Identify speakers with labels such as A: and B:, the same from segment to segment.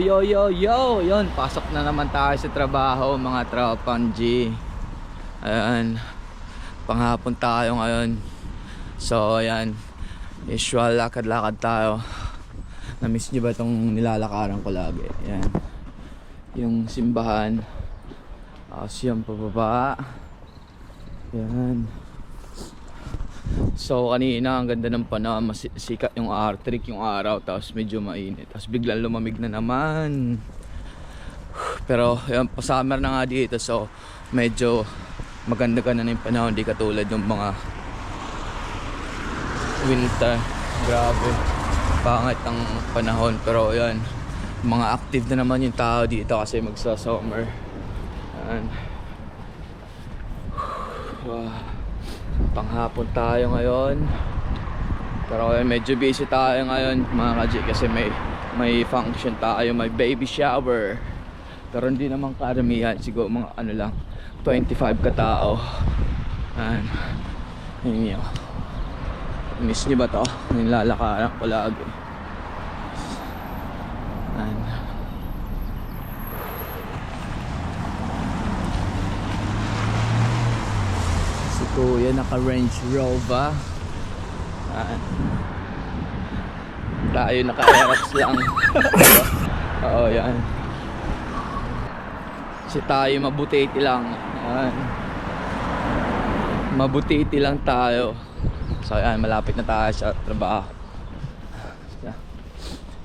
A: Yo yo yo, yun, pasok na naman tayo sa trabaho mga tropang G. Ayan, panghapon tayo ngayon. So ayan, usual lakad-lakad tayo. Na-miss nyo ba itong nilalakaran ko lagi? Ayan, yung simbahan. Yung pababa. Ayan. So kanina ang ganda ng panahon, sikat yung artric yung araw, tapos medyo mainit, tapos biglang lumamig na naman. Pero yan, pa-summer na nga dito, so medyo maganda ka na yung panahon, di katulad ng mga winter. Grabe, pangit ang panahon. Pero yan, mga active na naman yung tao dito kasi magsa-summer. Yan. Wow. Panghapon tayo ngayon. Pero medyo busy tayo ngayon mga ka-G, kasi may function tayo, may baby shower. Pero hindi naman karamihan, siguro mga ano lang, 25 katao. Ayan. Yun yun. Miss nyo ba to? Nilalakaran ko lagi. Ayan. Kuya naka Range Rover. Tayo naka Aerox lang. Oo, yan. Si tayo mabutiti lang. Yan. Mabutiti lang tayo. So yan, malapit na tayo sa trabaho.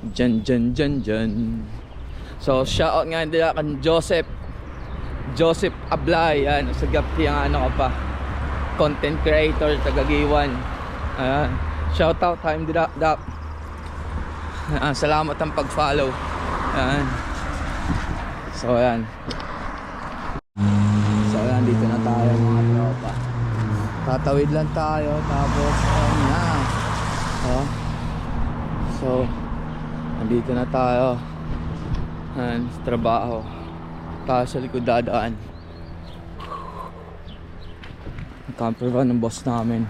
A: Dyan. So shoutout nga nila kan Joseph Ablay. Yan, sa gapti ang ano ka pa, content creator, taga-Giwan. Ayan, shout out time dap. Salamat ang pag-follow. Ayan. So ayan, dito na tayo mga tropa. Tatawid lang tayo, tapos ayan na. So nandito na tayo. Ayan, sa trabaho. Tayo sa likod dadaan. Camper van ng boss namin.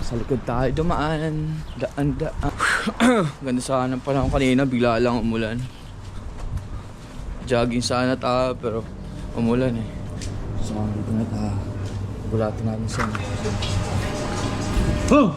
A: Sa likod tayo dumaan. Daan. Ganda sana ng panahon kanina, bigla lang umulan. Jogging sana tayo pero umulan eh. So dito na tayo. Bulatin namin siya. Oh!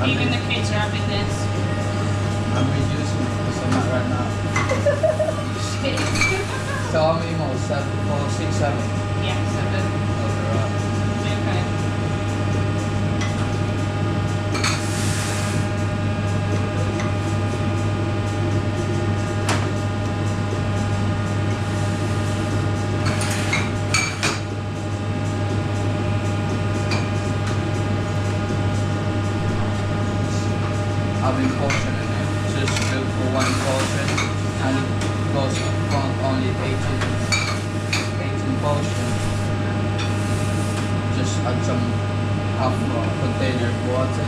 B: Even the kids are having this.
A: I'm reducing because I'm not right now. So how many more? 7, 4, 6, 7?
B: Yeah, 7. Okay.
A: Having portion in it, just built for one portion, and it goes from only 18 portion. Just add some half container of water.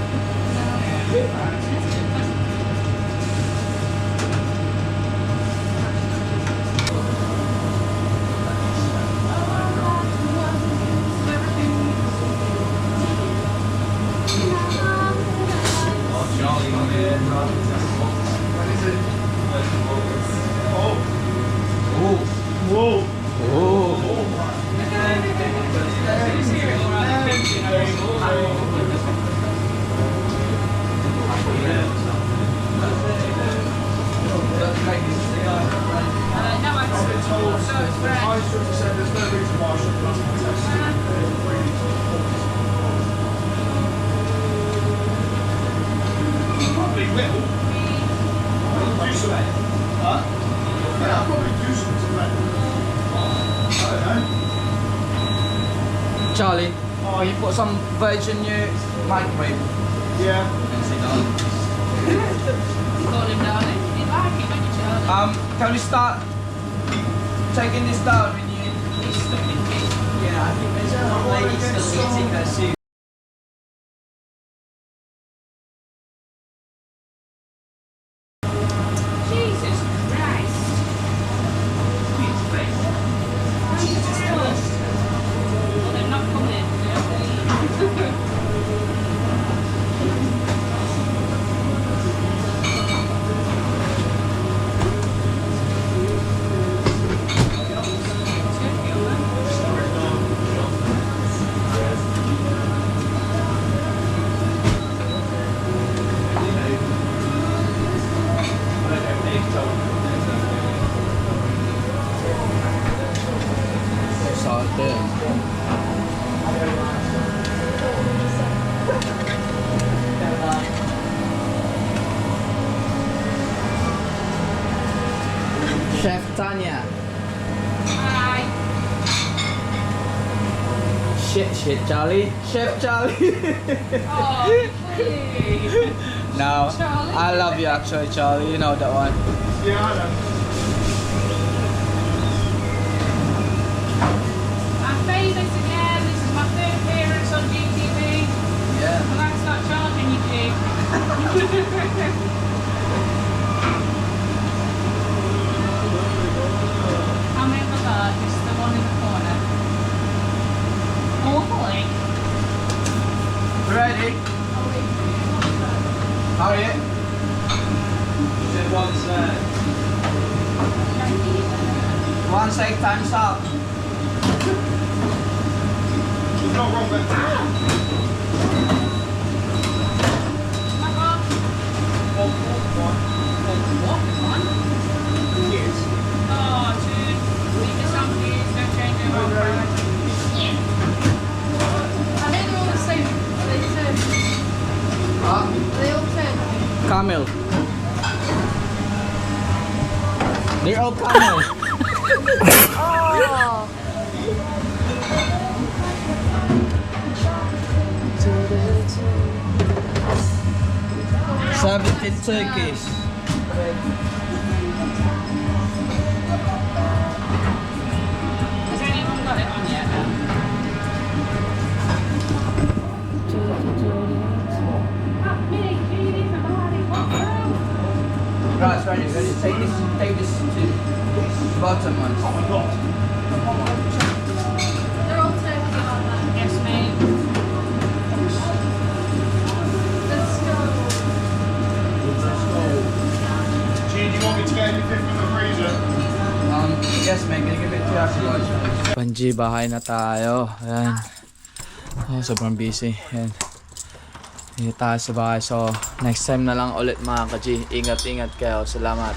B: No, I'm told, so it's very...
C: I should have said there's no reason why I should have done the test.
A: Charlie, can you put some veg in your microwave?
C: Yeah.
A: And sit down.
B: Call him darling. You like it when you Charlie.
A: Can we start taking this down when you...
B: He's stuck in me.
A: Yeah, I think there's one lady still eating her soup.
B: Jesus Christ. Jesus Christ. Well, they're not coming. They have to leave.
A: Saute. Chef Tanya.
B: Hi.
A: Shit, Charlie. Chef Charlie.
B: Oh, please.
A: No,
B: Charlie.
A: I love you actually, Charlie. You know that one.
C: Yeah, I know.
B: I'm famous again. This is my third appearance on GTV.
A: Yeah.
B: Well, that's not charging you, Jake. How many of the largest? The one in the corner. Oh, boy.
A: Ready? Hurry it. Once 8 times up.
C: It's not wrong, but
B: Back off. One.
C: yes.
B: Oh, dude. Leave this on, please. Don't change it.
C: No, no.
D: I think they're all the same. Are they turn?
A: Huh?
D: Are they all turn?
A: Camel. They're all camel.
D: Oh.
A: 17 turkeys.
B: Has anyone got it on yet?
A: Right, ready. Take this to bottom one.
C: Oh my god.
D: They're all turkey on that.
B: Yes, mate.
D: Let's go.
C: Gene, do you want me to get anything from the freezer?
A: Yes, mate. Gonna give it to you. Panji, bahay na tayo. Ayan. Oh, sobrang busy. Ayan. Dito tayo sa bahay. So, next time na lang ulit mga ka-G. Ingat-ingat kayo. Salamat.